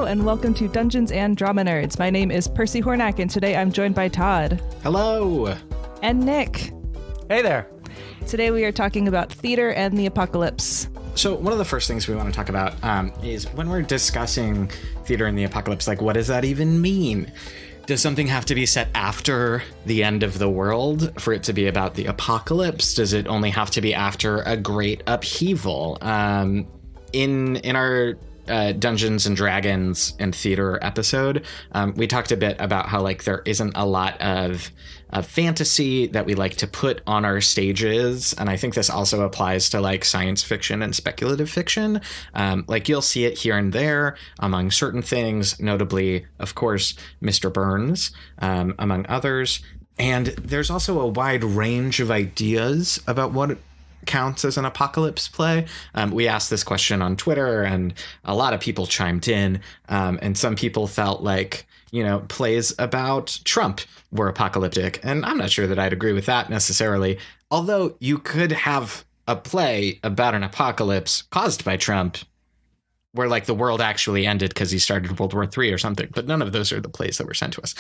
Hello and welcome to Dungeons and Drama Nerds. My name is Percy Hornak and today I'm joined by Todd. Hello. And Nick. Hey there. Today we are talking about theater and the apocalypse. So one of the first things we want to talk about is when we're discussing theater and the apocalypse, like what does that even mean? Does something have to be set after the end of the world for it to be about the apocalypse? Does it only have to be after a great upheaval? In our Dungeons and Dragons and theater episode, we talked a bit about how like there isn't a lot of fantasy that we like to put on our stages, and I think this also applies to like science fiction and speculative fiction. Like you'll see it here and there among certain things, notably, of course, Mr. Burns, among others. And there's also a wide range of ideas about what counts as an apocalypse play. We asked this question on Twitter and a lot of people chimed in, and some people felt like, you know, plays about Trump were apocalyptic, and I'm not sure that I'd agree with that necessarily, although you could have a play about an apocalypse caused by Trump where like the world actually ended because he started World War III or something, but none of those are the plays that were sent to us.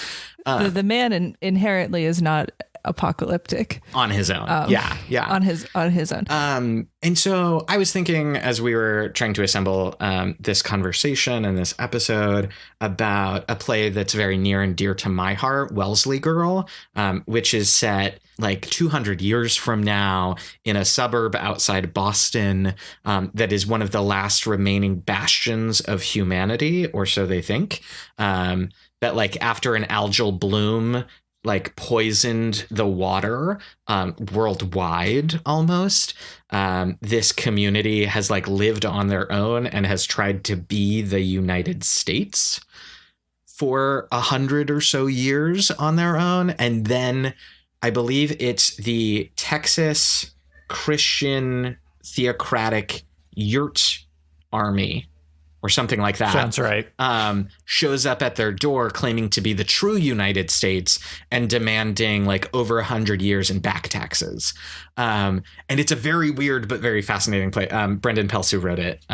The man inherently is not apocalyptic on his own. On his own. And so I was thinking as we were trying to assemble this conversation and this episode about a play that's very near and dear to my heart, Wellesley Girl, which is set like 200 years from now in a suburb outside Boston, that is one of the last remaining bastions of humanity, or so they think, that like after an algal bloom like poisoned the water worldwide almost. This community has like lived on their own and has tried to be the United States for 100 or so years on their own. And then I believe it's the Texas Christian Theocratic Yurt Army or something like that. Sounds right. Shows up at their door claiming to be the true United States and demanding like over 100 years in back taxes. And it's a very weird but very fascinating play. Brendan Pelsue wrote it,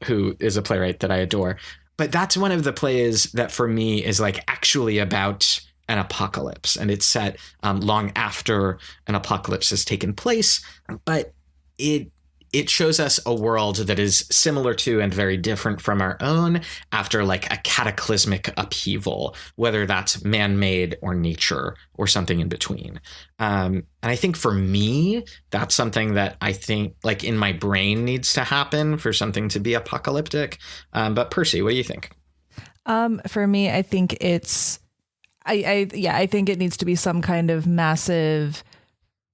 who is a playwright that I adore. But that's one of the plays that for me is like actually about an apocalypse. And it's set long after an apocalypse has taken place. But it shows us a world that is similar to and very different from our own after like a cataclysmic upheaval, whether that's man-made or nature or something in between. And I think for me, that's something that I think like in my brain needs to happen for something to be apocalyptic. But Percy, what do you think? For me, I think it's, I think it needs to be some kind of massive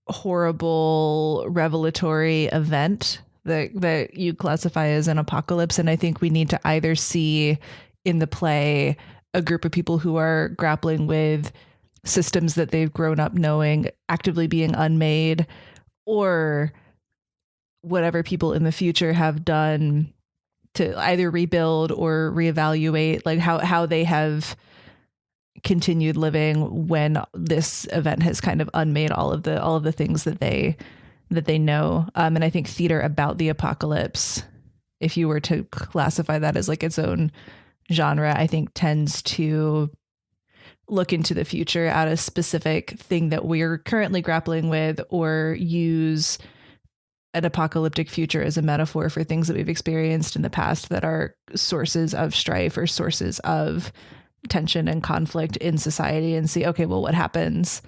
horrible revelatory event that you classify as an apocalypse. And I think we need to either see in the play a group of people who are grappling with systems that they've grown up knowing actively being unmade, or whatever people in the future have done to either rebuild or reevaluate like how they have continued living when this event has kind of unmade all of the things that they know. And I think theater about the apocalypse, if you were to classify that as like its own genre, I think tends to look into the future at a specific thing that we're currently grappling with, or use an apocalyptic future as a metaphor for things that we've experienced in the past that are sources of strife or sources of tension and conflict in society, and see, okay, well, what happens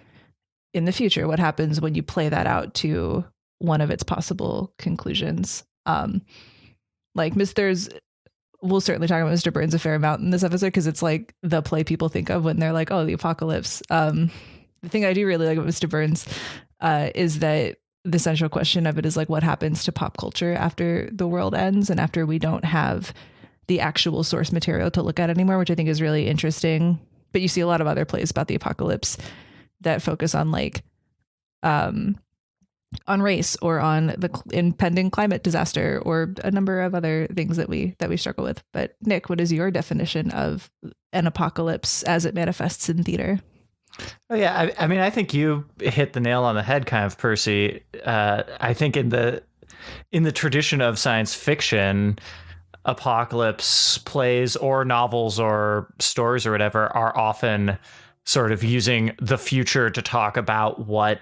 in the future? What happens when you play that out to one of its possible conclusions? Like we'll certainly talk about Mr. Burns a fair amount in this episode, because it's like the play people think of when they're like, oh, the apocalypse. The thing I do really like about Mr. Burns is that the central question of it is like, what happens to pop culture after the world ends and after we don't have the actual source material to look at anymore, which I think is really interesting. But you see a lot of other plays about the apocalypse that focus on like on race or on the impending climate disaster or a number of other things that we struggle with. But Nick, what is your definition of an apocalypse as it manifests in theater? Oh yeah, I mean, I think you hit the nail on the head, kind of, Percy. I think in the tradition of science fiction, apocalypse plays or novels or stories or whatever are often sort of using the future to talk about what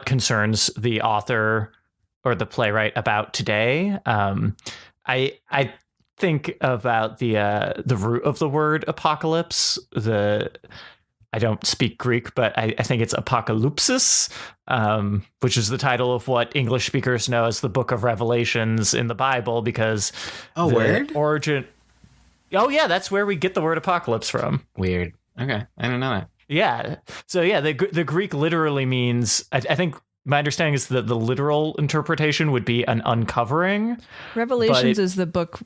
concerns the author or the playwright about today. I think about the root of the word apocalypse. I don't speak Greek, but I think it's apocalypsis, which is the title of what English speakers know as the Book of Revelations in the Bible, because origin. Oh yeah, that's where we get the word apocalypse from. Weird. Okay, I don't know that. Yeah. So yeah, the Greek literally means. I think my understanding is that the literal interpretation would be an uncovering. Revelations is the book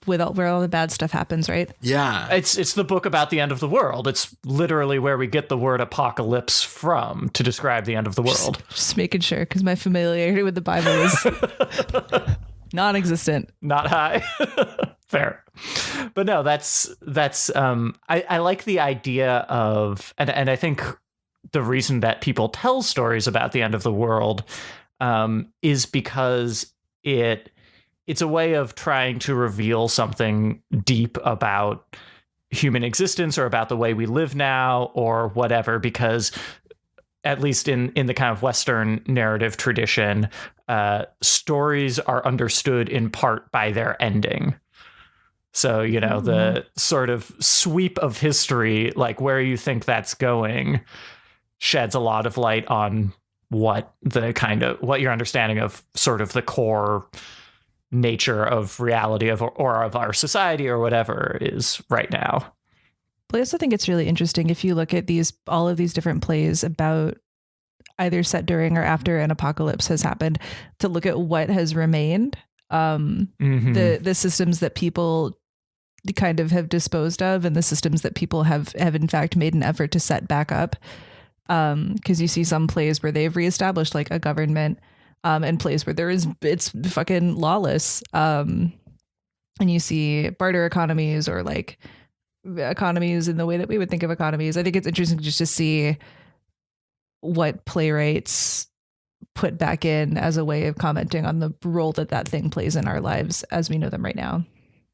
where all the bad stuff happens, right? Yeah. It's the book about the end of the world. It's literally where we get the word apocalypse from to describe the end of the world. Just making sure, because my familiarity with the Bible is non-existent. Not high. Fair. But no, that's I like the idea of, and I think the reason that people tell stories about the end of the world is because it's a way of trying to reveal something deep about human existence or about the way we live now or whatever, because at least in the kind of Western narrative tradition, stories are understood in part by their ending. So, the sort of sweep of history, like where you think that's going, sheds a lot of light on what your understanding of sort of the core nature of reality or of our society or whatever is right now. But I also think it's really interesting if you look at all of these different plays about either set during or after an apocalypse has happened, to look at what has remained, the systems that people kind of have disposed of and the systems that people have in fact made an effort to set back up. Because you see some plays where they've reestablished like a government, and plays where it's fucking lawless. And you see barter economies or like economies in the way that we would think of economies. I think it's interesting just to see what playwrights put back in as a way of commenting on the role that thing plays in our lives as we know them right now.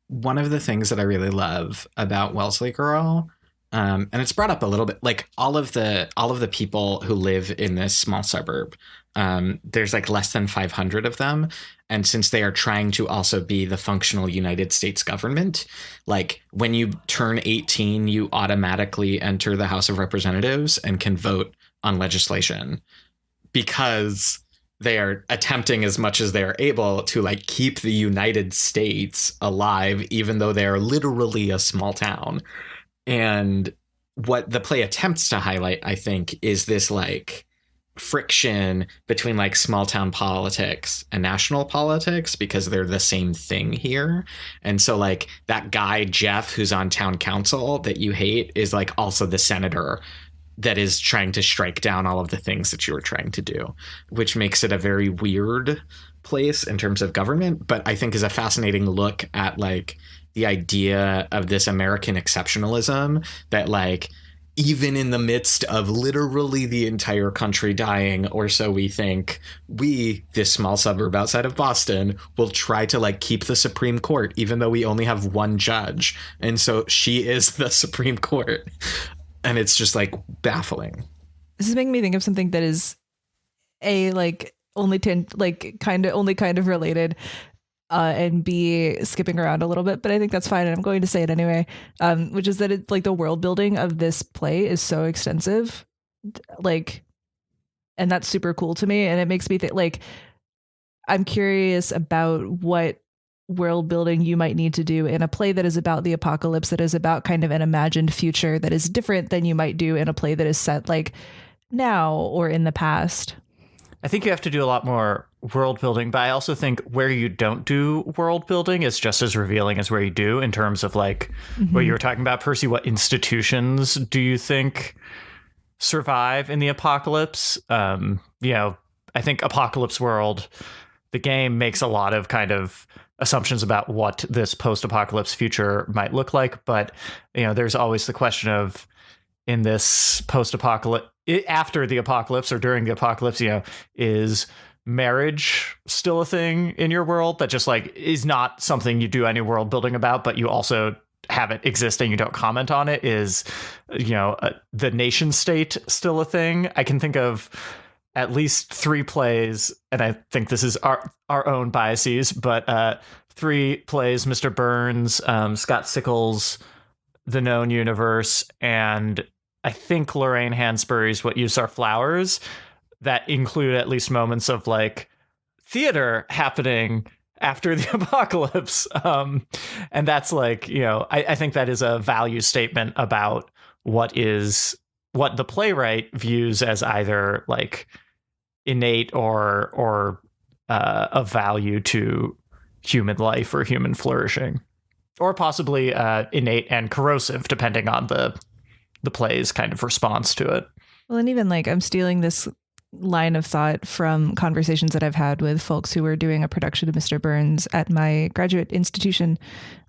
One of the things that I really love about Wellesley Girl, and it's brought up a little bit, like all of the people who live in this small suburb, there's like less than 500 of them. And since they are trying to also be the functional United States government, like when you turn 18, you automatically enter the House of Representatives and can vote on legislation, because they are attempting as much as they are able to like keep the United States alive, even though they are literally a small town. And what the play attempts to highlight, I think, is this like friction between like small town politics and national politics, because they're the same thing here. And so like that guy, Jeff, who's on town council that you hate, is like also the senator that is trying to strike down all of the things that you were trying to do, which makes it a very weird place in terms of government, but I think is a fascinating look at like the idea of this American exceptionalism that like even in the midst of literally the entire country dying, or so we think, this small suburb outside of Boston, will try to like keep the Supreme Court, even though we only have one judge. And so she is the Supreme Court. And it's just like baffling. This is making me think of something that is only kind of related, and B, skipping around a little bit, but I think that's fine, and I'm going to say it anyway. Which is that it's like the world building of this play is so extensive, like, and that's super cool to me, and it makes me think like I'm curious about what world building you might need to do in a play that is about the apocalypse, that is about kind of an imagined future that is different than you might do in a play that is set like now or in the past. I think you have to do a lot more world building, but I also think where you don't do world building is just as revealing as where you do, in terms of like what you were talking about, Percy. What institutions do you think survive in the apocalypse? I think Apocalypse World, the game, makes a lot of kind of assumptions about what this post-apocalypse future might look like, but there's always the question of, in this post-apocalypse, after the apocalypse or during the apocalypse, is marriage still a thing in your world that just like is not something you do any world building about, but you also have it existing, you don't comment on it? Is, the nation state still a thing? I can think of at least 3 plays, and I think this is our own biases, but 3 plays: Mr. Burns, Scott Sickles, The Known Universe, and I think Lorraine Hansberry's What Use Our Flowers, that include at least moments of like theater happening after the apocalypse. And that's like, I think that is a value statement about what the playwright views as either like innate or of value to human life or human flourishing, or possibly innate and corrosive, depending on the play's kind of response to it. Well, and even like I'm stealing this line of thought from conversations that I've had with folks who were doing a production of Mr. Burns at my graduate institution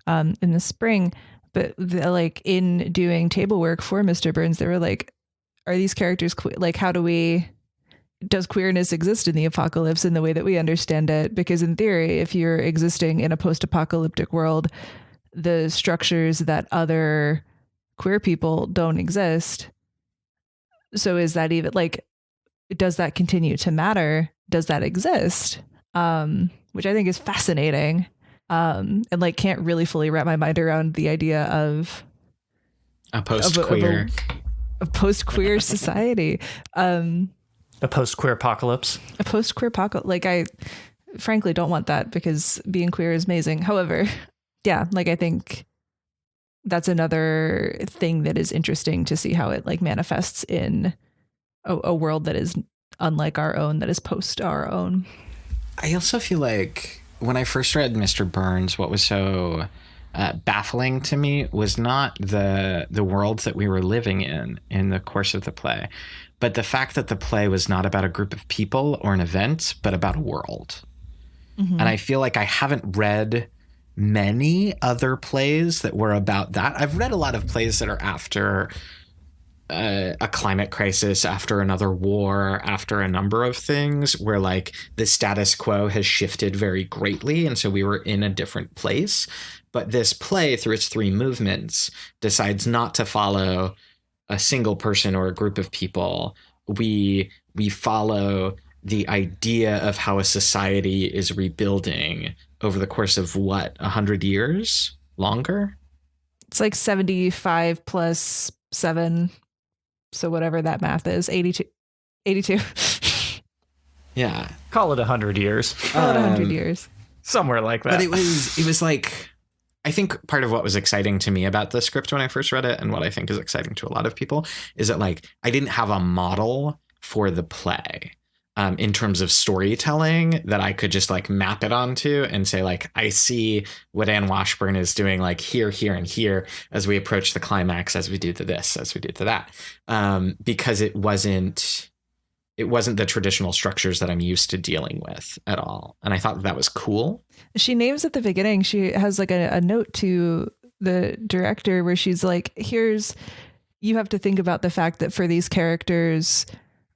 in the spring. But like in doing table work for Mr. Burns, they were like, are these characters like, does queerness exist in the apocalypse in the way that we understand it? Because in theory, if you're existing in a post-apocalyptic world, the structures that other queer people don't exist. So is that even like, does that continue to matter? Does that exist? Which I think is fascinating. And like can't really fully wrap my mind around the idea of a post-queer a post-queer society. A post-queer apocalypse. A post-queer apocalypse. Like I frankly don't want that, because being queer is amazing. However, yeah, like I think that's another thing that is interesting to see how it like manifests in a world that is unlike our own, that is post our own. I also feel like when I first read Mr. Burns, what was so baffling to me was not the world that we were living in the course of the play, but the fact that the play was not about a group of people or an event, but about a world. Mm-hmm. And I feel like I haven't read many other plays that were about that. I've read a lot of plays that are after a climate crisis, after another war, after a number of things where like the status quo has shifted very greatly. And so we were in a different place. But this play, through its 3 movements, decides not to follow a single person or a group of people. We follow the idea of how a society is rebuilding over the course of 100 years? Longer? It's like 75 plus 7. So whatever that math is, 82. Yeah. Call it 100 years. Call it 100 years. Somewhere like that. But it was like, I think part of what was exciting to me about the script when I first read it, and what I think is exciting to a lot of people, is that like I didn't have a model for the play in terms of storytelling that I could just like map it onto and say like, I see what Anne Washburn is doing like here, here, and here as we approach the climax, as we do to this, as we do to that, because it wasn't the traditional structures that I'm used to dealing with at all. And I thought that was cool. She names at the beginning, she has like a note to the director where she's like, you have to think about the fact that for these characters,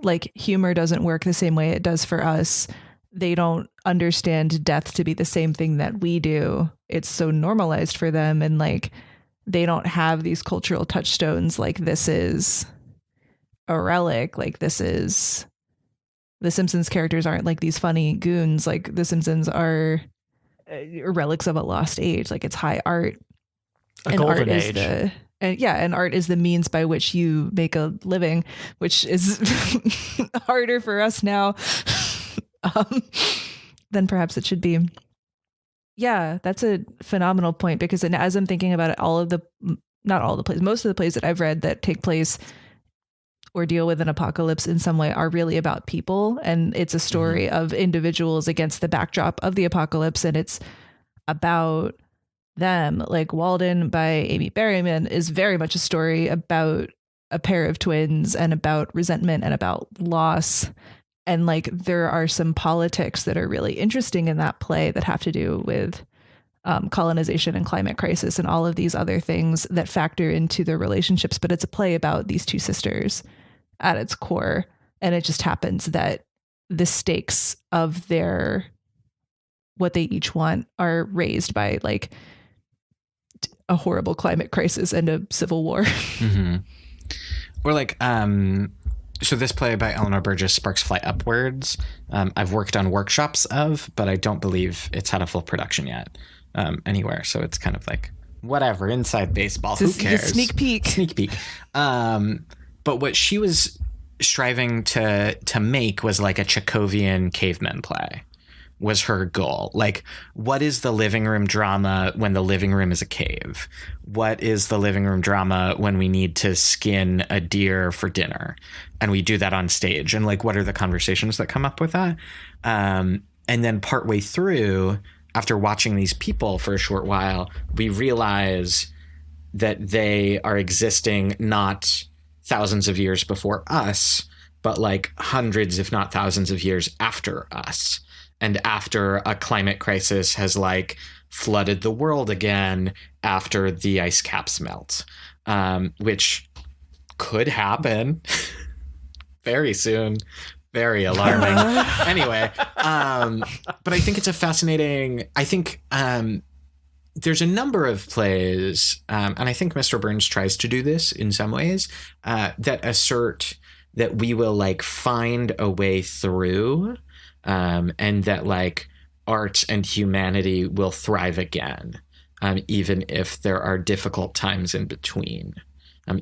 like humor doesn't work the same way it does for us. They don't understand death to be the same thing that we do. It's so normalized for them. And like, they don't have these cultural touchstones. Like this is a relic. Like this is, the Simpsons characters aren't like these funny goons. Like the Simpsons are relics of a lost age. Like it's high art. A golden age. And art is the means by which you make a living, which is harder for us now than perhaps it should be. Yeah, that's a phenomenal point, because as I'm thinking about it, not all the plays, most of the plays that I've read that take place or deal with an apocalypse in some way are really about people. And it's a story of individuals against the backdrop of the apocalypse. And it's about them. Like Walden by Amy Berryman is very much a story about a pair of twins and about resentment and about loss. And like there are some politics that are really interesting in that play that have to do with colonization and climate crisis and all of these other things that factor into their relationships. But it's a play about these 2 sisters at its core. And it just happens that the stakes of their what they each want are raised by like a horrible climate crisis and a civil war. Mm-hmm. Or like, so this play by Eleanor Burgess, Sparks Fly Upwards, I've worked on workshops of, but I don't believe it's had a full production yet anywhere. So it's kind of like, whatever, inside baseball, who cares? Sneak peek. But what she was striving to make was like a Chekhovian caveman play, was her goal. Like, what is the living room drama when the living room is a cave? What is the living room drama when we need to skin a deer for dinner? And we do that on stage. And like, what are the conversations that come up with that? And then partway through, after watching these people for a short while, we realize that they are existing not thousands of years before us, but like hundreds, if not thousands of years after us. And after a climate crisis has like flooded the world again after the ice caps melt, which could happen very soon. Very alarming. Anyway, but I think it's a fascinating, there's a number of plays, and I think Mr. Burns tries to do this in some ways, that assert that we will like find a way through, and that like art and humanity will thrive again, even if there are difficult times in between.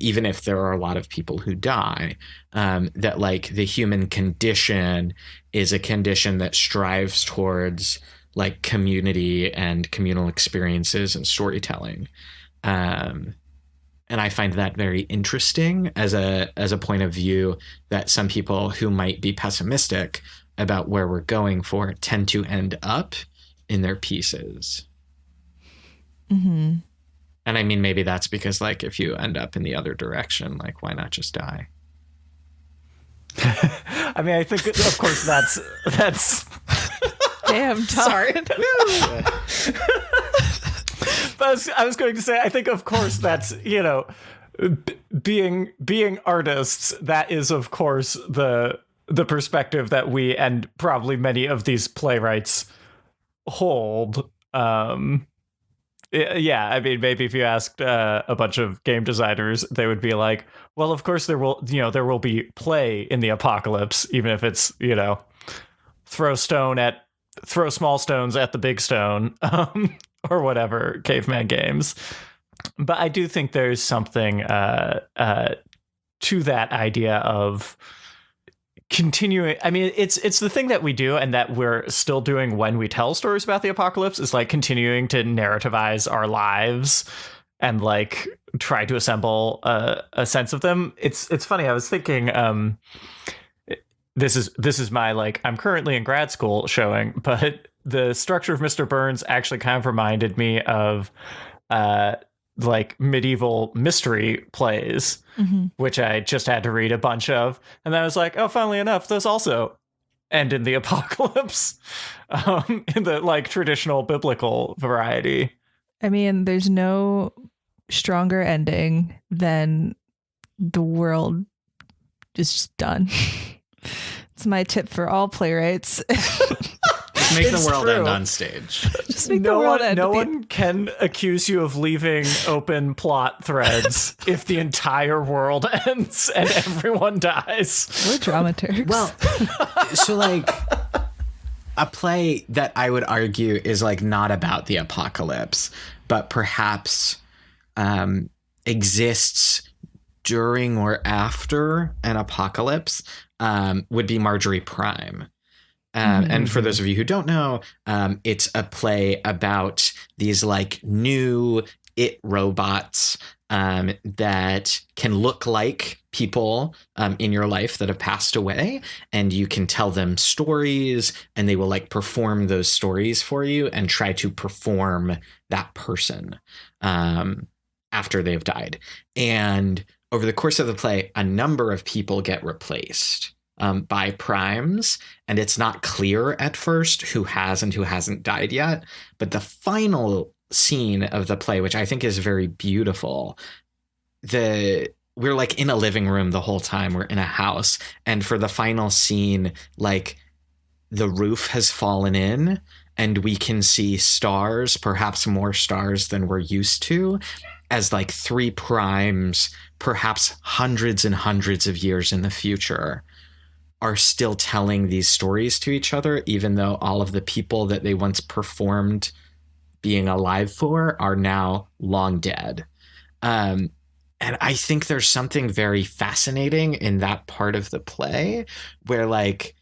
Even if there are a lot of people who die, that like the human condition is a condition that strives towards like community and communal experiences and storytelling. And I find that very interesting as a point of view that some people who might be pessimistic about where we're going for tend to end up in their pieces. Mm-hmm. And I mean, maybe that's because, like, if you end up in the other direction, like, why not just die? I mean, I think, of course, that's. Damn, Todd. Sorry. But I was going to say, I think, of course, that's, you know, being artists. That is, of course, the perspective that we and probably many of these playwrights hold. Yeah, I mean, maybe if you asked a bunch of game designers, they would be like, well, of course there will be play in the apocalypse, even if it's, you know, throw small stones at the big stone, or whatever, caveman games. But I do think there's something to that idea of continuing. I mean, it's the thing that we do and that we're still doing when we tell stories about the apocalypse, is like continuing to narrativize our lives and like try to assemble a sense of them. It's funny. I was thinking, this is my, like, I'm currently in grad school showing, but the structure of Mr. Burns actually kind of reminded me of like medieval mystery plays, mm-hmm. which I just had to read a bunch of. And then I was like, oh, funnily enough, those also end in the apocalypse, in the like traditional biblical variety. I mean, there's no stronger ending than the world is just done. It's my tip for all playwrights. Make the world end on stage. Just make the world end. No one can accuse you of leaving open plot threads if the entire world ends and everyone dies. We're dramaturgs. Well, so like a play that I would argue is like not about the apocalypse, but perhaps exists during or after an apocalypse, would be Marjorie Prime. And for those of you who don't know, it's a play about these like new it robots that can look like people in your life that have passed away, and you can tell them stories and they will like perform those stories for you and try to perform that person after they've died. And over the course of the play, a number of people get replaced by primes, and it's not clear at first who has and who hasn't died yet. But the final scene of the play, which I think is very beautiful, we're like in a living room the whole time. We're in a house, and for the final scene, like the roof has fallen in and we can see stars, perhaps more stars than we're used to, as like 3 primes, perhaps hundreds and hundreds of years in the future, are still telling these stories to each other, even though all of the people that they once performed being alive for are now long dead. And I think there's something very fascinating in that part of the play where, like,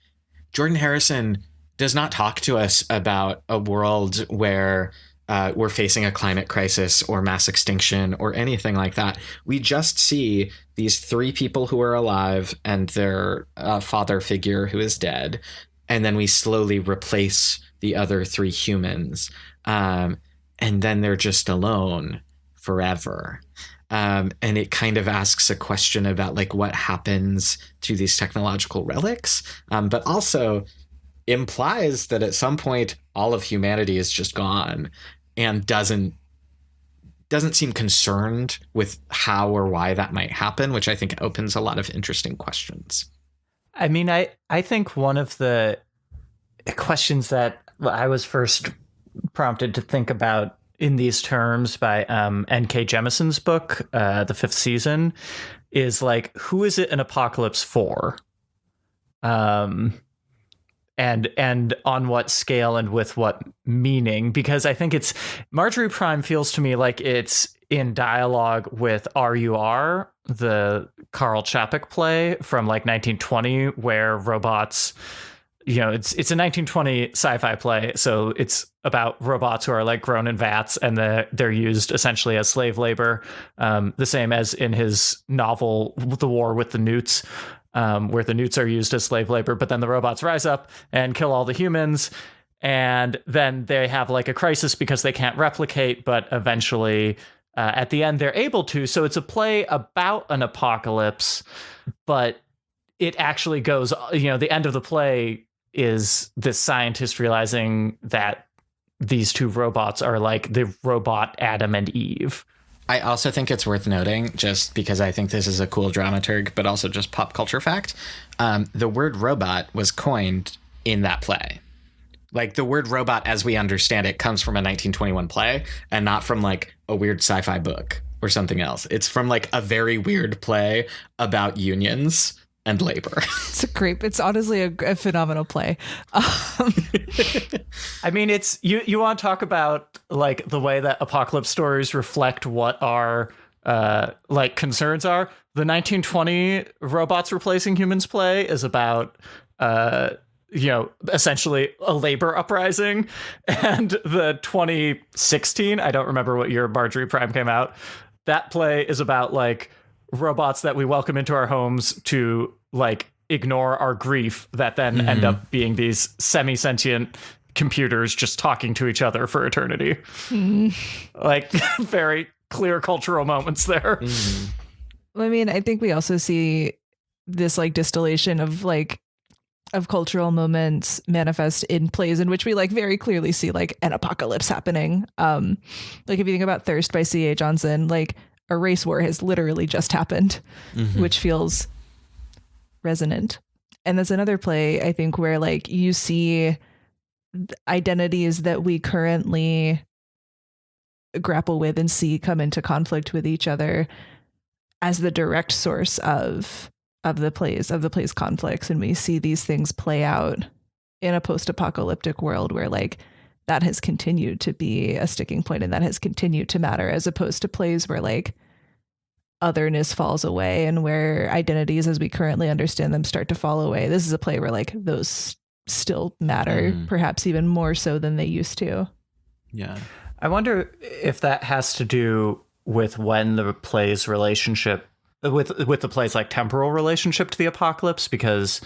Jordan Harrison does not talk to us about a world where we're facing a climate crisis or mass extinction or anything like that. We just see these 3 people who are alive and their father figure who is dead. And then we slowly replace the other 3 humans. And then they're just alone forever. And it kind of asks a question about like what happens to these technological relics, but also implies that at some point all of humanity is just gone and doesn't seem concerned with how or why that might happen, which I think opens a lot of interesting questions. I mean, I think one of the questions that I was first prompted to think about in these terms by N.K. Jemisin's book, The 5th Season, is like, who is it an apocalypse for? And on what scale and with what meaning? Because I think it's Majorie Prime feels to me like it's in dialogue with R.U.R, the Karel Capek play from like 1920, where robots, you know, it's a 1920 sci-fi play, so it's about robots who are like grown in vats and they're used essentially as slave labor, the same as in his novel The War with the Newts. Where the newts are used as slave labor, but then the robots rise up and kill all the humans. And then they have like a crisis because they can't replicate, but eventually at the end they're able to. So it's a play about an apocalypse, but it actually goes, you know, the end of the play is this scientist realizing that these 2 robots are like the robot Adam and Eve. I also think it's worth noting, just because I think this is a cool dramaturg, but also just pop culture fact, the word robot was coined in that play. Like, the word robot as we understand it comes from a 1921 play and not from like a weird sci-fi book or something else. It's from like a very weird play about unions and labor. It's honestly a phenomenal play. I mean, it's you want to talk about like the way that apocalypse stories reflect what our like concerns are. The 1920 robots replacing humans play is about you know, essentially a labor uprising, and the 2016, I don't remember what year Majorie Prime came out, that play is about like robots that we welcome into our homes to like ignore our grief, that then end up being these semi-sentient computers just talking to each other for eternity. Like, very clear cultural moments there. I mean, I think we also see this like distillation of cultural moments manifest in plays in which we like very clearly see like an apocalypse happening. Like if you think about Thirst by C.A. Johnson, like a race war has literally just happened, which feels resonant. And that's another play, I think, where like you see identities that we currently grapple with and see come into conflict with each other as the direct source of the play's conflicts. And we see these things play out in a post-apocalyptic world where like that has continued to be a sticking point and that has continued to matter, as opposed to plays where like otherness falls away and where identities as we currently understand them start to fall away. This is a play where like those still matter, perhaps even more so than they used to. Yeah. I wonder if that has to do with when the play's relationship with the play's like temporal relationship to the apocalypse, because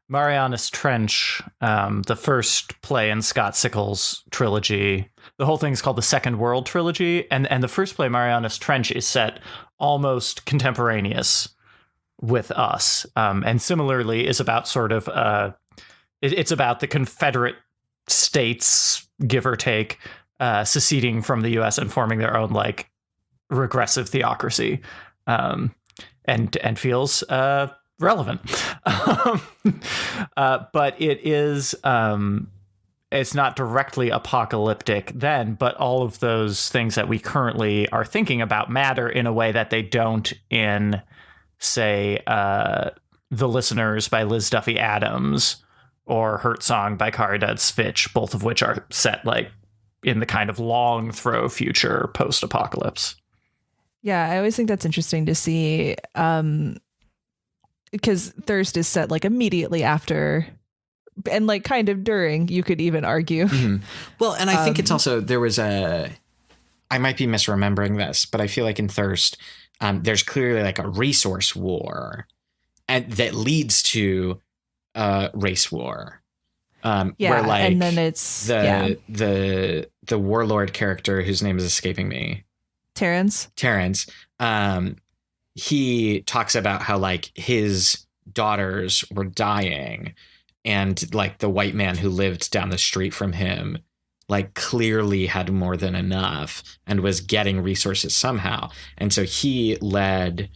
Marianas Trench, the first play in Scott Sickles' trilogy, the whole thing is called the Second World Trilogy, and the first play, Marianas Trench, is set almost contemporaneous with us, and similarly is about sort of it's about the Confederate states, give or take, seceding from the U.S. and forming their own like regressive theocracy, and feels relevant. But it is, it's not directly apocalyptic then, but all of those things that we currently are thinking about matter in a way that they don't in, say, The Listeners by Liz Duffy Adams or Hurt Song by Caridad Svich, both of which are set like in the kind of long throw future post-apocalypse. Yeah, I always think that's interesting to see, because Thirst is set like immediately after and like kind of during, you could even argue. Mm-hmm. Well, and I think it's also, there was I might be misremembering this, but I feel like in Thirst, there's clearly like a resource war and that leads to race war. Where like, and then it's the warlord character whose name is escaping me, Terrence, he talks about how like his daughters were dying and like the white man who lived down the street from him like clearly had more than enough and was getting resources somehow. And so he led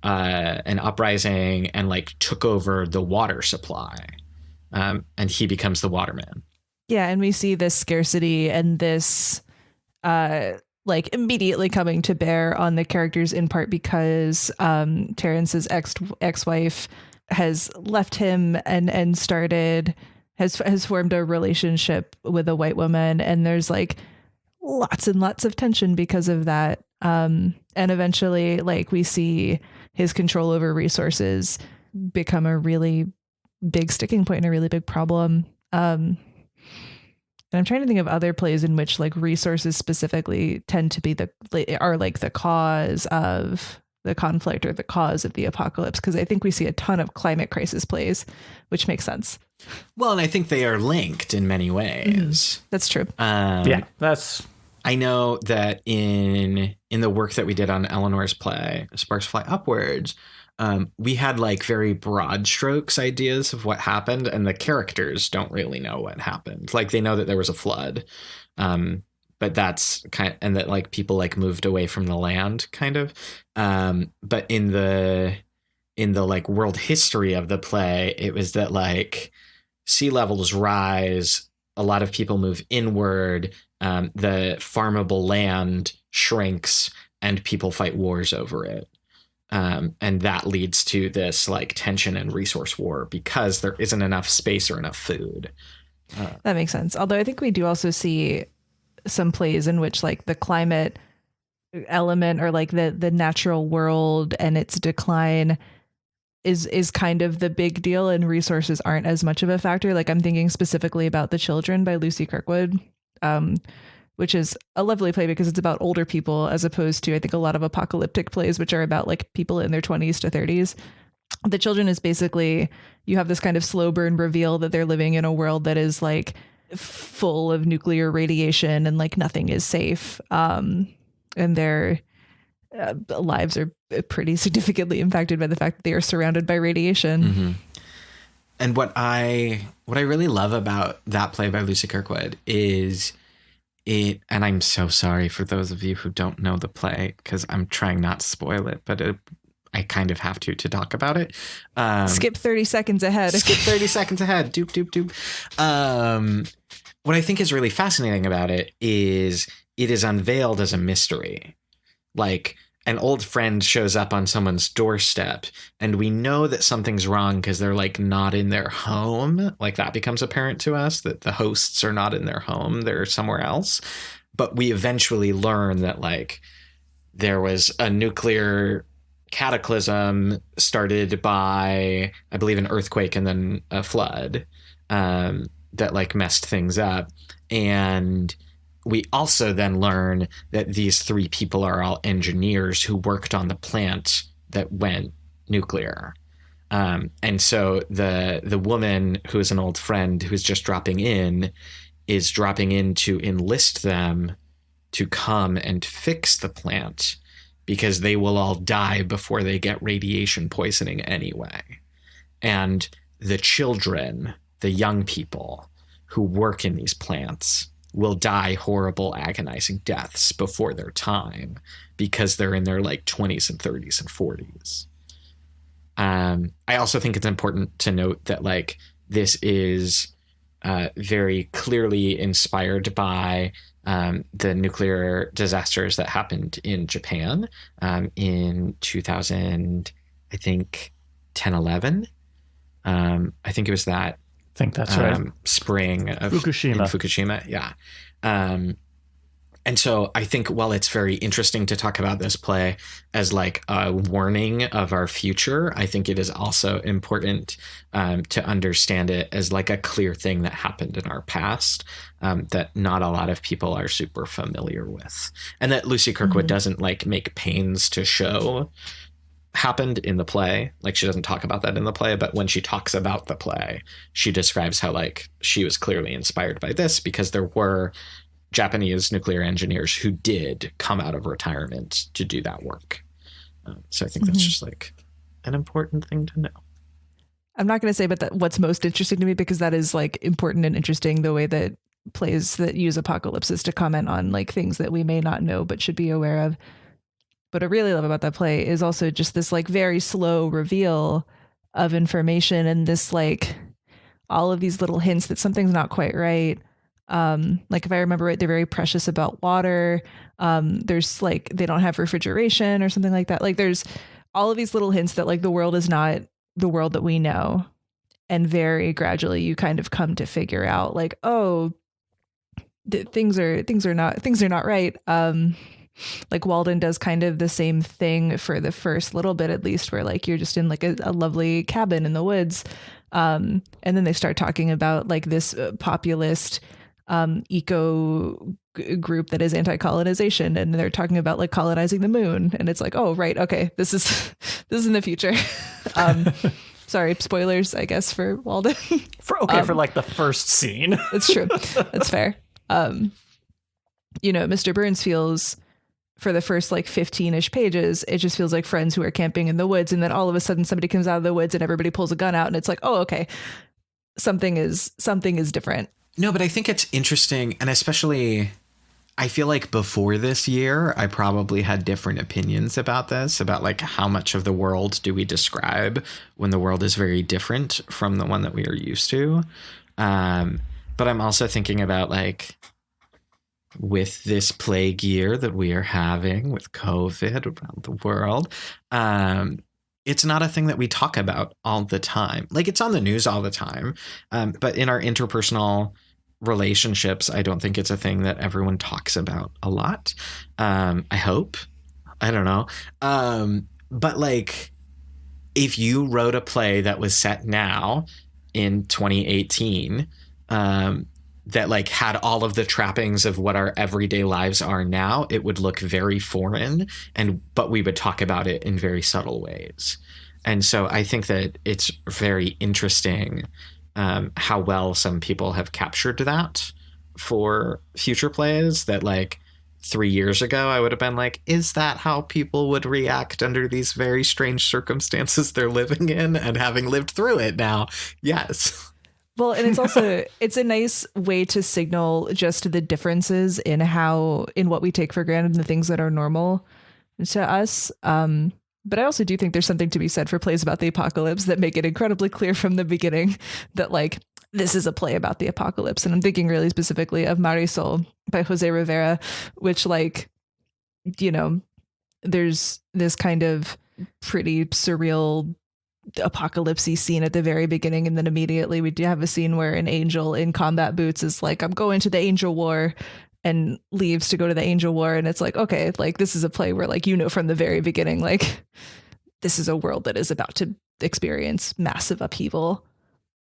an uprising and like took over the water supply. And he becomes the waterman. Yeah. And we see this scarcity and this like immediately coming to bear on the characters, in part because Terrence's ex-wife has left him and has formed a relationship with a white woman, and there's like lots and lots of tension because of that. And eventually, like, we see his control over resources become a really big sticking point and a really big problem. And I'm trying to think of other plays in which like resources specifically tend to be are like the cause of the conflict or the cause of the apocalypse, because I think we see a ton of climate crisis plays, which makes sense. Well, and I think they are linked in many ways. Mm-hmm. That's true. I know that in the work that we did on Eleanor's play, Sparks Fly Upwards, we had like very broad strokes ideas of what happened, and the characters don't really know what happened. Like they know that there was a flood, but that's and that like people like moved away from the land kind of. But in the like world history of the play, it was that like sea levels rise, a lot of people move inward, the farmable land shrinks, and people fight wars over it. And that leads to this like tension and resource war because there isn't enough space or enough food. That makes sense. Although I think we do also see some plays in which like the climate element or like the natural world and its decline is kind of the big deal, and resources aren't as much of a factor. Like I'm thinking specifically about The Children by Lucy Kirkwood, which is a lovely play because it's about older people as opposed to, I think, a lot of apocalyptic plays, which are about like people in their 20s to 30s. The Children is basically, you have this kind of slow burn reveal that they're living in a world that is like full of nuclear radiation and like nothing is safe. And their lives are pretty significantly impacted by the fact that they are surrounded by radiation. Mm-hmm. And what I really love about that play by Lucy Kirkwood is it, and I'm so sorry for those of you who don't know the play because I'm trying not to spoil it, but I kind of have to talk about it. Skip 30 seconds ahead. Skip 30 seconds ahead. Doop, doop, doop. What I think is really fascinating about it is unveiled as a mystery. Like an old friend shows up on someone's doorstep and we know that something's wrong because they're like not in their home. Like that becomes apparent to us that the hosts are not in their home. They're somewhere else. But we eventually learn that like there was a nuclear cataclysm started by, I believe, an earthquake and then a flood that like messed things up. And we also then learn that these three people are all engineers who worked on the plant that went nuclear. And so the woman who is an old friend who's just dropping in is dropping in to enlist them to come and fix the plant because they will all die before they get radiation poisoning anyway. And the children, the young people who work in these plants, will die horrible, agonizing deaths before their time because they're in their like 20s and 30s and 40s. I also think it's important to note that like this is very clearly inspired by the nuclear disasters that happened in Japan in 2000, I think 10, 11. I think it was that. I think that's right. Spring of Fukushima. In Fukushima, yeah. And so I think while it's very interesting to talk about this play as like a warning of our future, I think it is also important to understand it as like a clear thing that happened in our past that not a lot of people are super familiar with. And that Lucy Kirkwood doesn't like make pains to show happened in the play. Like she doesn't talk about that in the play, but when she talks about the play, she describes how like she was clearly inspired by this because there were Japanese nuclear engineers who did come out of retirement to do that work. So I think that's just like an important thing to know. I'm not going to say but what's most interesting to me, because that is like important and interesting, the way that plays that use apocalypses to comment on like things that we may not know but should be aware of. What I really love about that play is also just this like very slow reveal of information and this like all of these little hints that something's not quite right. Like if I remember right, they're very precious about water. There's like, they don't have refrigeration or something like that. Like there's all of these little hints that like the world is not the world that we know. And very gradually you kind of come to figure out like, oh, things are not right. Like Walden does kind of the same thing for the first little bit, at least, where like you're just in like a lovely cabin in the woods. And then they start talking about like this populist eco group that is anti-colonization, and they're talking about like colonizing the moon, and it's like, oh right, okay, this is in the future. Sorry, spoilers, I guess, for Walden. For like the first scene. It's true. That's fair. Mr. Burns feels, for the first like 15-ish pages, it just feels like friends who are camping in the woods, and then all of a sudden somebody comes out of the woods and everybody pulls a gun out, and it's like, oh, okay, something is different. No, but I think it's interesting, and especially I feel like before this year, I probably had different opinions about this, about like how much of the world do we describe when the world is very different from the one that we are used to. But I'm also thinking about like, with this plague year that we are having with COVID around the world, it's not a thing that we talk about all the time. Like it's on the news all the time. But in our interpersonal relationships, I don't think it's a thing that everyone talks about a lot. I hope. I don't know. But like, if you wrote a play that was set now in 2018, that like had all of the trappings of what our everyday lives are now, it would look very foreign, but we would talk about it in very subtle ways. And so I think that it's very interesting how well some people have captured that for future plays, that like 3 years ago I would have been like, is that how people would react under these very strange circumstances they're living in? And having lived through it now, yes. Well, and it's a nice way to signal just the differences in what we take for granted and the things that are normal to us. But I also do think there's something to be said for plays about the apocalypse that make it incredibly clear from the beginning that like, this is a play about the apocalypse. And I'm thinking really specifically of Marisol by Jose Rivera, which like, there's this kind of pretty surreal apocalypse-y scene at the very beginning, and then immediately we do have a scene where an angel in combat boots is like, I'm going to the Angel War, and leaves to go to the Angel War. And it's like, okay, like this is a play where like, from the very beginning, like this is a world that is about to experience massive upheaval.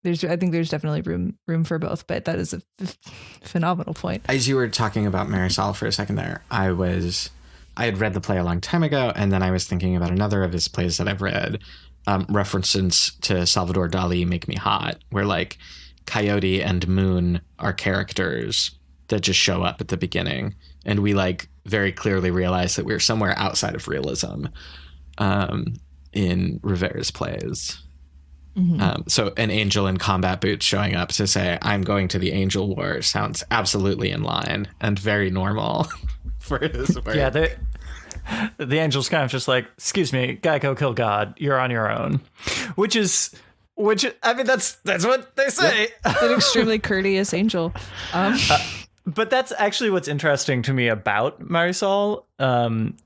I think there's definitely room for both, but that is a phenomenal point. As you were talking about Marisol for a second there, I had read the play a long time ago, and then I was thinking about another of his plays that I've read, references to Salvador Dali Make Me Hot, where like Coyote and Moon are characters that just show up at the beginning, and we like very clearly realize that we're somewhere outside of realism in Rivera's plays. Mm-hmm. So an angel in combat boots showing up to say, I'm going to the Angel War sounds absolutely in line and very normal for his work. Yeah, the angel's kind of just like, excuse me, gotta go kill God. You're on your own. Which I mean, that's what they say. It's an extremely courteous angel. But that's actually what's interesting to me about Marisol,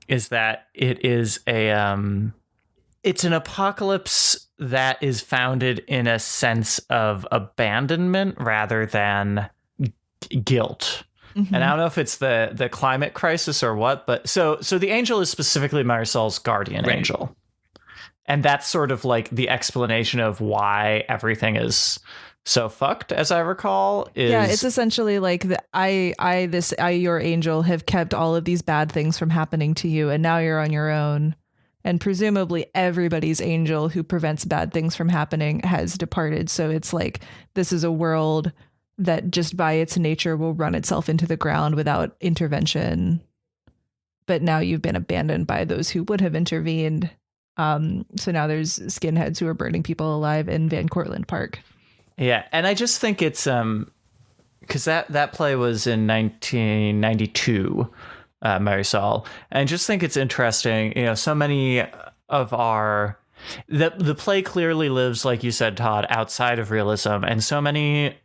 is that it is it's an apocalypse that is founded in a sense of abandonment rather than guilt. Mm-hmm. And I don't know if it's the climate crisis or what, but so the angel is specifically Marisol's guardian angel. And that's sort of like the explanation of why everything is so fucked, as I recall. It's essentially like your angel, have kept all of these bad things from happening to you, and now you're on your own. And presumably everybody's angel who prevents bad things from happening has departed. So it's like, this is a world that just by its nature will run itself into the ground without intervention. But now you've been abandoned by those who would have intervened. So now there's skinheads who are burning people alive in Van Cortlandt Park. Yeah, and I just think it's because that play was in 1992, Marisol, and I just think it's interesting. You know, so many of the play clearly lives, like you said, Todd, outside of realism, and so many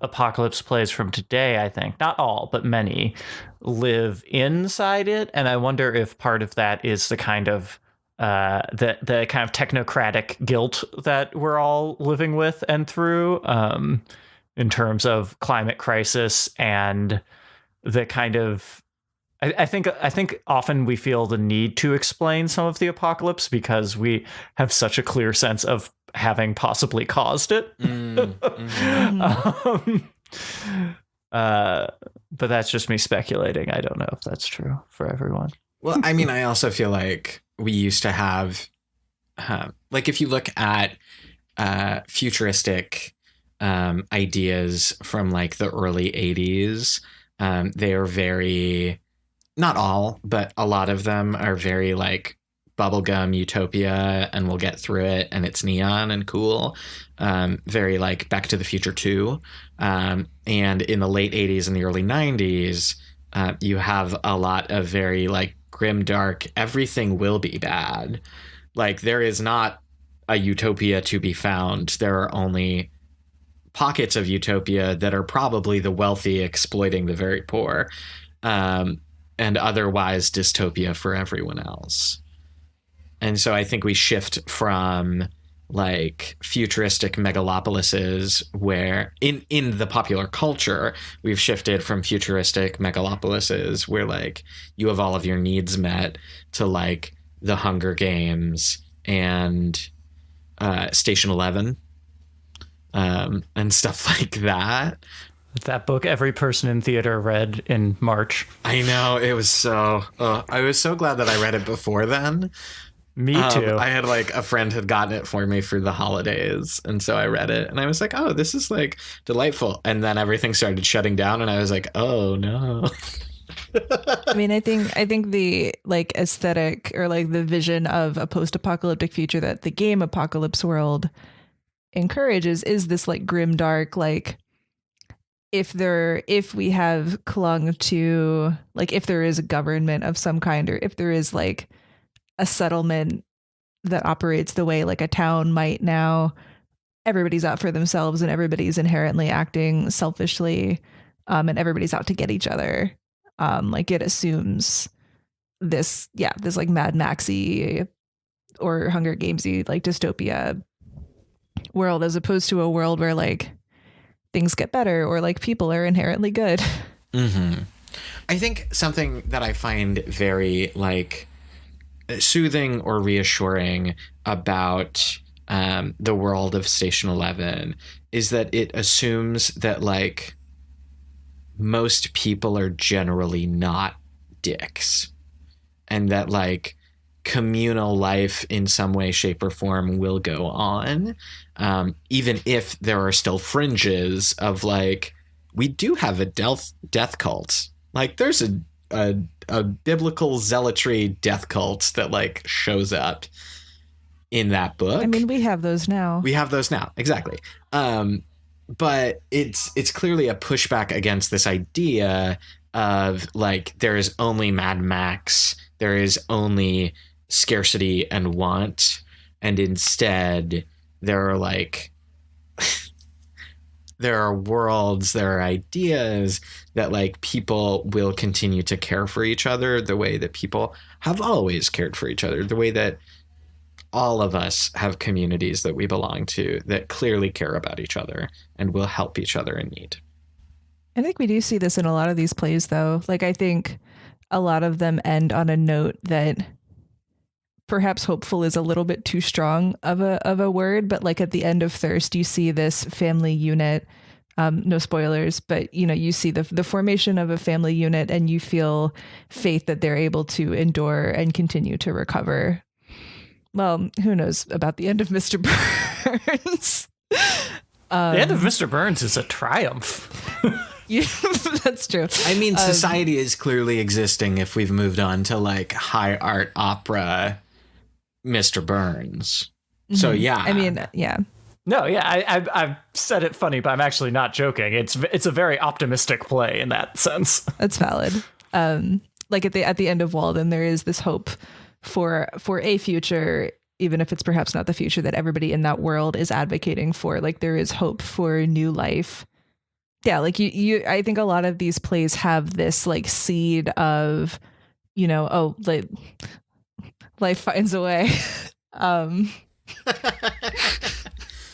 apocalypse plays from today, I think, not all, but many, live inside it, and I wonder if part of that is the kind of the kind of technocratic guilt that we're all living with and through, in terms of climate crisis and the kind of, I think often we feel the need to explain some of the apocalypse because we have such a clear sense of having possibly caused it. But that's just me speculating. I don't know if that's true for everyone. Well, I mean, I also feel like we used to have, like, if you look at futuristic ideas from like the early 80s, they are very, not all, but a lot of them are very like bubblegum utopia and we'll get through it and it's neon and cool. Very like Back to the Future 2. And in the late 80s and the early 90s, you have a lot of very like grim, dark, everything will be bad. Like, there is not a utopia to be found. There are only pockets of utopia that are probably the wealthy exploiting the very poor, and otherwise dystopia for everyone else. And so I think we shift from like futuristic megalopolises where in the popular culture, we've shifted from futuristic megalopolises where like you have all of your needs met to like the Hunger Games and Station 11 and stuff like that. That book every person in theater read in March. I know, it was so I was so glad that I read it before then. Me too. I had like a friend had gotten it for me for the holidays, and so I read it and I was like, oh, this is like delightful. And then everything started shutting down and I was like, oh no. I mean, I think the like aesthetic or like the vision of a post-apocalyptic future that the game Apocalypse World encourages is this like grim, dark, like if we have clung to, like, if there is a government of some kind, or if there is like a settlement that operates the way like a town might now, everybody's out for themselves and everybody's inherently acting selfishly, and everybody's out to get each other. Like, it assumes this like Mad Maxy or Hunger Gamesy like dystopia world, as opposed to a world where like things get better or like people are inherently good. Mm-hmm. I think something that I find very like soothing or reassuring about the world of Station 11 is that it assumes that like most people are generally not dicks, and that like communal life in some way, shape, or form will go on, even if there are still fringes of like, we do have a death cult. Like, there's a biblical zealotry death cult that like shows up in that book. I mean, we have those now. Exactly. But it's clearly a pushback against this idea of like, there is only Mad Max, there is only scarcity and want, and instead there are like there are worlds, there are ideas that like people will continue to care for each other the way that people have always cared for each other, the way that all of us have communities that we belong to that clearly care about each other and will help each other in need. I think we do see this in a lot of these plays, though. Like, I think a lot of them end on a note that perhaps hopeful is a little bit too strong of a word, but like at the end of Thirst, you see this family unit. No spoilers, but you see the formation of a family unit, and you feel faith that they're able to endure and continue to recover. Well, who knows about the end of Mr. Burns? The end of Mr. Burns is a triumph. Yeah, that's true. I mean, society is clearly existing if we've moved on to like high art opera Mr. Burns. So yeah. I mean, yeah. No, yeah, I've said it funny, but I'm actually not joking. It's a very optimistic play in that sense. That's valid. Like at the end of Walden, there is this hope for a future, even if it's perhaps not the future that everybody in that world is advocating for. Like there is hope for new life. Yeah, like you I think a lot of these plays have this like seed of, like life finds a way. I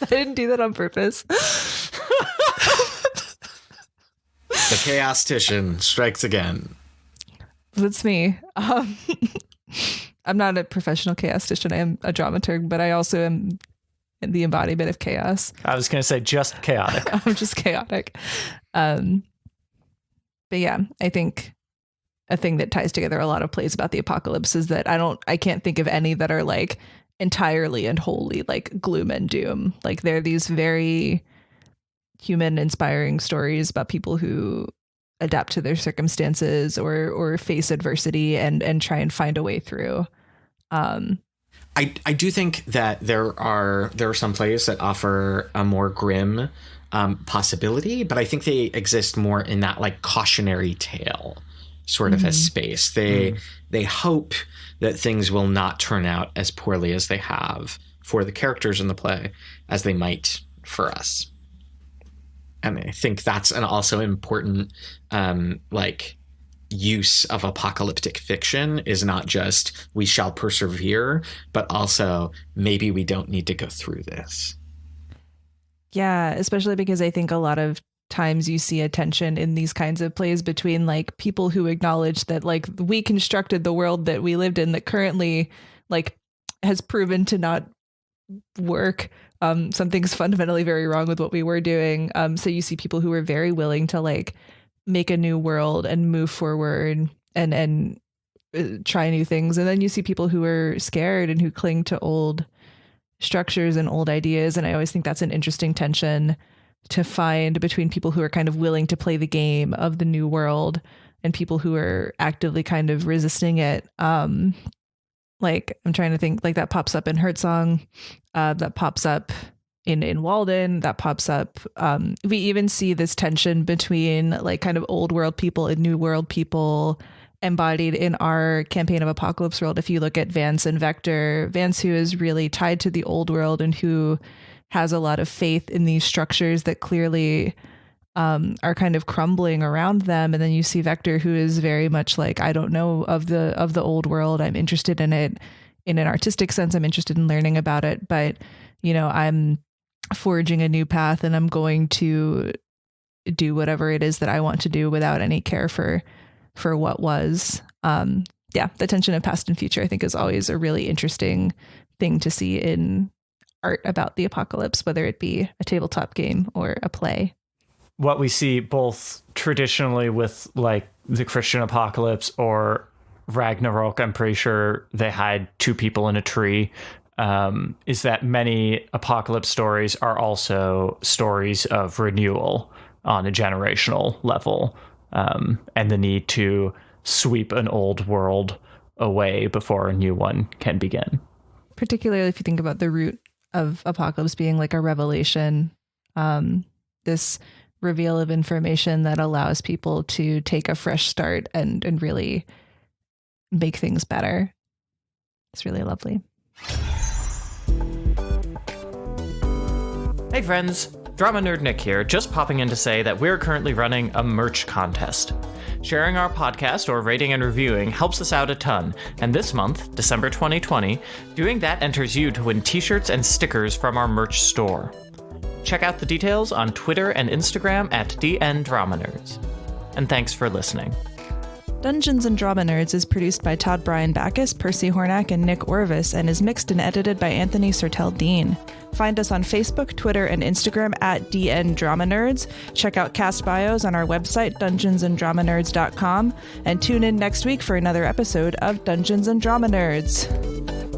didn't do that on purpose. The chaostician strikes again. That's me. I'm not a professional chaostician. I am a dramaturg, but I also am the embodiment of chaos. I was going to say just chaotic. I'm just chaotic. But yeah, I think a thing that ties together a lot of plays about the apocalypse is that I can't think of any that are like entirely and wholly like gloom and doom. Like they're these very human, inspiring stories about people who adapt to their circumstances or face adversity and try and find a way through. I do think that there are some plays that offer a more grim possibility, but I think they exist more in that like cautionary tale sort of a space. They hope that things will not turn out as poorly as they have for the characters in the play as they might for us. And I think that's an also important use of apocalyptic fiction is not just we shall persevere, but also maybe we don't need to go through this. Yeah, especially because I think a lot of times you see a tension in these kinds of plays between like people who acknowledge that like we constructed the world that we lived in that currently like has proven to not work. Something's fundamentally very wrong with what we were doing. So you see people who are very willing to like make a new world and move forward and try new things. And then you see people who are scared and who cling to old structures and old ideas. And I always think that's an interesting tension to find between people who are kind of willing to play the game of the new world and people who are actively kind of resisting it. Like I'm trying to think, like that pops up in Heartsong, that pops up in Walden, that pops up. We even see this tension between like kind of old world people and new world people embodied in our campaign of Apocalypse World. If you look at Vance and Vector, Vance, who is really tied to the old world and who has a lot of faith in these structures that clearly are kind of crumbling around them. And then you see Vector, who is very much like, I don't know of the old world. I'm interested in it in an artistic sense. I'm interested in learning about it, but I'm forging a new path and I'm going to do whatever it is that I want to do without any care for what was. The tension of past and future, I think, is always a really interesting thing to see in art about the apocalypse, whether it be a tabletop game or a play. What we see both traditionally with like the Christian apocalypse or Ragnarok, I'm pretty sure they hide two people in a tree, is that many apocalypse stories are also stories of renewal on a generational level, and the need to sweep an old world away before a new one can begin. Particularly if you think about the root of apocalypse being like a revelation, this reveal of information that allows people to take a fresh start and really make things better. It's really lovely. Hey friends, Drama Nerd Nick here, just popping in to say that we're currently running a merch contest. Sharing our podcast or rating and reviewing helps us out a ton, and this month, December 2020, doing that enters you to win t-shirts and stickers from our merch store. Check out the details on Twitter and Instagram at DNDramaNerds. And thanks for listening. Dungeons and Drama Nerds is produced by Todd Bryan Backus, Percy Hornak, and Nick Orvis, and is mixed and edited by Anthony Sertel Dean. Find us on Facebook, Twitter, and Instagram at DN Drama Nerds. Check out cast bios on our website, dungeonsanddramanerds.com, and tune in next week for another episode of Dungeons and Drama Nerds.